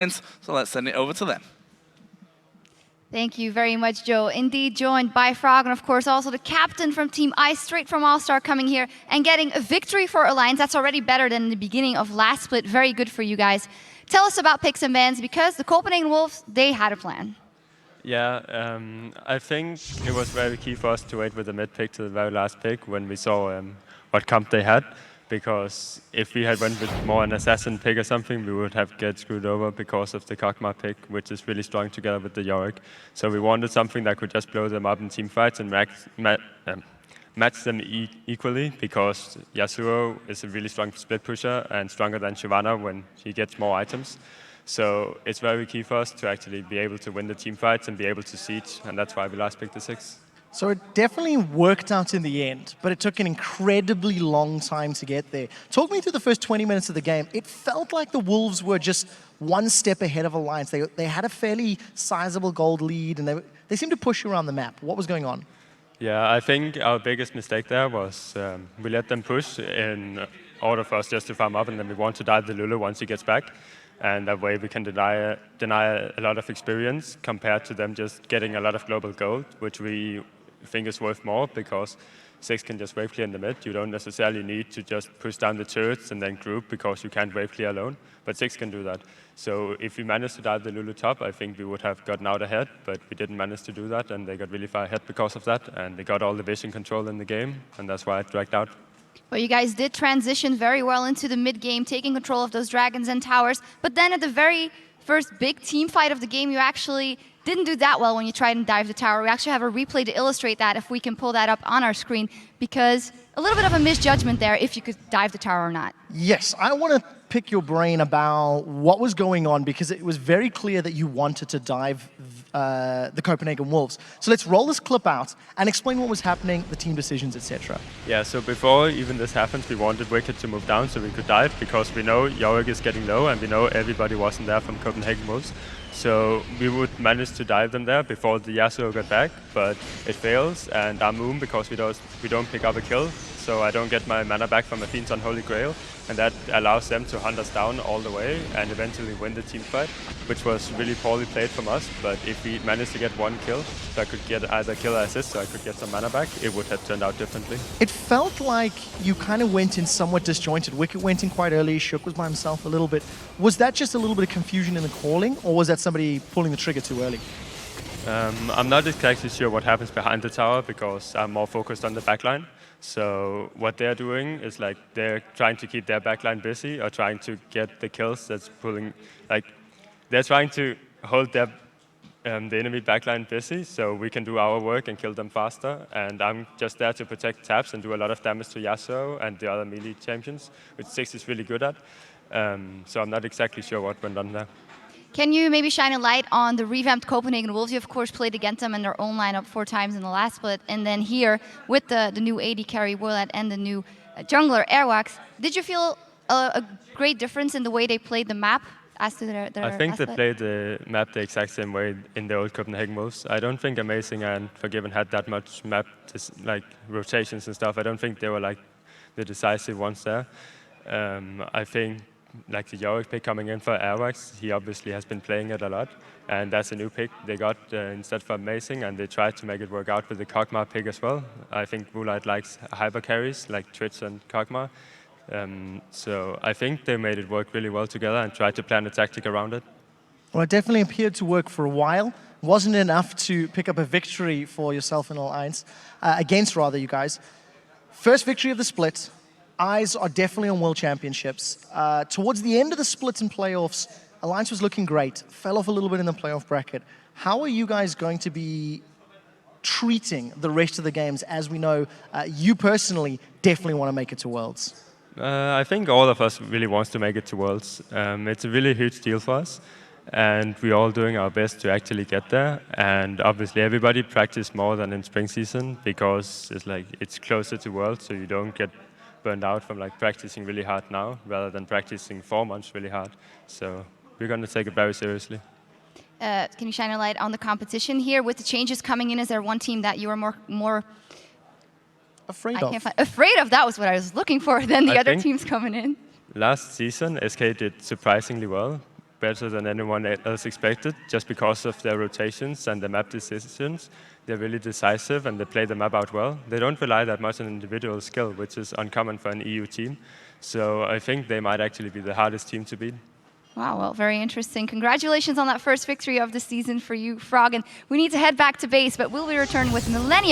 So let's send it over to them. Thank you very much, Joe. Indeed, joined by Frog, and of course also the captain from Team Ice, straight from All-Star, coming here and getting a victory for Alliance. That's already better than the beginning of last split. Very good for you guys. Tell us about picks and bans, because the Copenhagen Wolves, they had a plan. Yeah, I think it was very key for us to wait with the mid pick to the very last pick when we saw what comp they had. Because if we had went with more an assassin pick or something, we would have get screwed over because of the Kog'Maw pick, which is really strong together with the Yorick. So we wanted something that could just blow them up in team fights and match them equally, because Yasuo is a really strong split pusher and stronger than Shyvana when she gets more items. So it's very key for us to actually be able to win the team fights and be able to siege, and that's why we last picked the 6. So it definitely worked out in the end, but it took an incredibly long time to get there. Talk me through the first 20 minutes of the game. It felt like the Wolves were just one step ahead of Alliance. They had a fairly sizable gold lead, and they seemed to push you around the map. What was going on? Yeah, I think our biggest mistake there was we let them push in order for us just to farm up, and then we want to dive the Lulu once he gets back. And that way we can deny a lot of experience compared to them just getting a lot of global gold, which we think is worth more, because 6 can just wave clear in the mid. You don't necessarily need to just push down the turrets and then group, because you can't wave clear alone, but 6 can do that. So if we managed to dive the Lulu top, I think we would have gotten out ahead, but we didn't manage to do that, and they got really far ahead because of that, and they got all the vision control in the game, and that's why it dragged out. Well, you guys did transition very well into the mid game, taking control of those dragons and towers, but then at the very first big team fight of the game, you actually didn't do that well when you tried and dive the tower. We actually have a replay to illustrate that, if we can pull that up on our screen, because a little bit of a misjudgment there if you could dive the tower or not. Yes, I want to pick your brain about what was going on, because it was very clear that you wanted to dive the Copenhagen Wolves. So let's roll this clip out and explain what was happening, the team decisions, etc. Yeah, so before even this happens, we wanted Wicked to move down so we could dive, because we know Yorick is getting low and we know everybody wasn't there from Copenhagen Wolves. So we would manage to dive them there before the Yasuo got back, but it fails, and I'm Moon because we don't pick up a kill, so I don't get my mana back from Athene's Unholy Grail, and that allows them to hunt us down all the way and eventually win the team fight, which was really poorly played from us. But if we managed to get one kill, so I could get either kill or assist, so I could get some mana back, it would have turned out differently. It felt like you kind of went in somewhat disjointed. Wicket went in quite early, Shook was by himself a little bit. Was that just a little bit of confusion in the calling, or was that somebody pulling the trigger too early? I'm not exactly sure what happens behind the tower, because I'm more focused on the backline. So what they're doing is like they're trying to keep their backline busy, or trying to get the kills that's pulling, like they're trying to hold their the enemy backline busy so we can do our work and kill them faster. And I'm just there to protect taps and do a lot of damage to Yasuo and the other melee champions, which 6 is really good at. So I'm not exactly sure what went on there. Can you maybe shine a light on the revamped Copenhagen Wolves? You, of course, played against them in their own lineup 4 times in the last split. And then here, with the new AD carry, Willett, and the new jungler, Airwax, did you feel a great difference in the way they played the map as to their I think they split? played the map the exact same way in the old Copenhagen Wolves. I don't think Amazing and Forgiven had that much map, like rotations and stuff. I don't think they were like the decisive ones there. I think like the Yorick pick coming in for Airwax, he obviously has been playing it a lot, and that's a new pick they got instead for Amazing, and they tried to make it work out with the Kog'Maw pick as well. I think Woolite likes hyper carries like Twitch and Kog'Maw, so I think they made it work really well together and tried to plan a tactic around it. Well, it definitely appeared to work for a while. Wasn't enough to pick up a victory for yourself and Alliance, against rather you guys. First victory of the split. Eyes are definitely on World Championships. Towards the end of the split and playoffs, Alliance was looking great, fell off a little bit in the playoff bracket. How are you guys going to be treating the rest of the games, as we know you personally definitely want to make it to Worlds? I think all of us really wants to make it to Worlds. It's a really huge deal for us, and we're all doing our best to actually get there. And obviously everybody practice more than in spring season, because it's closer to Worlds, so you don't get burned out from like practicing really hard now rather than practicing 4 months really hard. So we're going to take it very seriously. Can you shine a light on the competition here with the changes coming in? Is there one team that you are more afraid of? Afraid of, that was what I was looking for, than the other teams coming in. Last season, SK did surprisingly well, better than anyone else expected, just because of their rotations and the map decisions. They're really decisive and they play the map out well. They don't rely that much on individual skill, which is uncommon for an EU team. So I think they might actually be the hardest team to beat. Wow, well, very interesting. Congratulations on that first victory of the season for you, Frog. And we need to head back to base, but we'll be returning with Millennium.